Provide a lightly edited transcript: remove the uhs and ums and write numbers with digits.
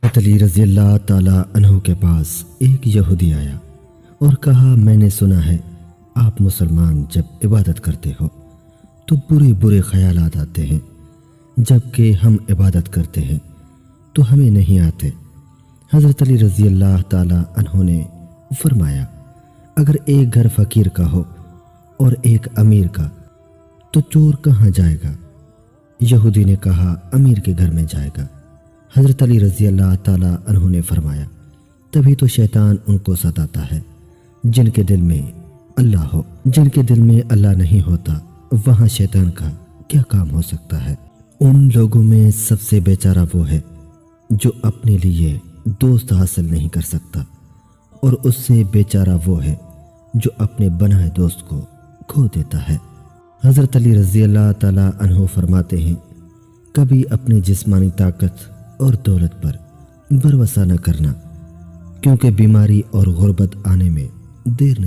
حضرت علی رضی اللہ تعالیٰ عنہ کے پاس ایک یہودی آیا اور کہا، میں نے سنا ہے آپ مسلمان جب عبادت کرتے ہو تو برے برے خیالات آتے ہیں، جب کہ ہم عبادت کرتے ہیں تو ہمیں نہیں آتے۔ حضرت علی رضی اللہ تعالیٰ عنہ نے فرمایا، اگر ایک گھر فقیر کا ہو اور ایک امیر کا تو چور کہاں جائے گا؟ یہودی نے کہا، امیر کے گھر میں جائے گا۔ حضرت علی رضی اللہ تعالیٰ عنہ نے فرمایا، تبھی تو شیطان ان کو ستاتا ہے جن کے دل میں اللہ ہو۔ جن کے دل میں اللہ نہیں ہوتا وہاں شیطان کا کیا کام ہو سکتا ہے؟ ان لوگوں میں سب سے بیچارہ وہ ہے جو اپنے لیے دوست حاصل نہیں کر سکتا، اور اس سے بیچارہ وہ ہے جو اپنے بنائے دوست کو کھو دیتا ہے۔ حضرت علی رضی اللہ تعالیٰ عنہ فرماتے ہیں، کبھی اپنی جسمانی طاقت اور دولت پر بھروسہ نہ کرنا، کیونکہ بیماری اور غربت آنے میں دیر نہیں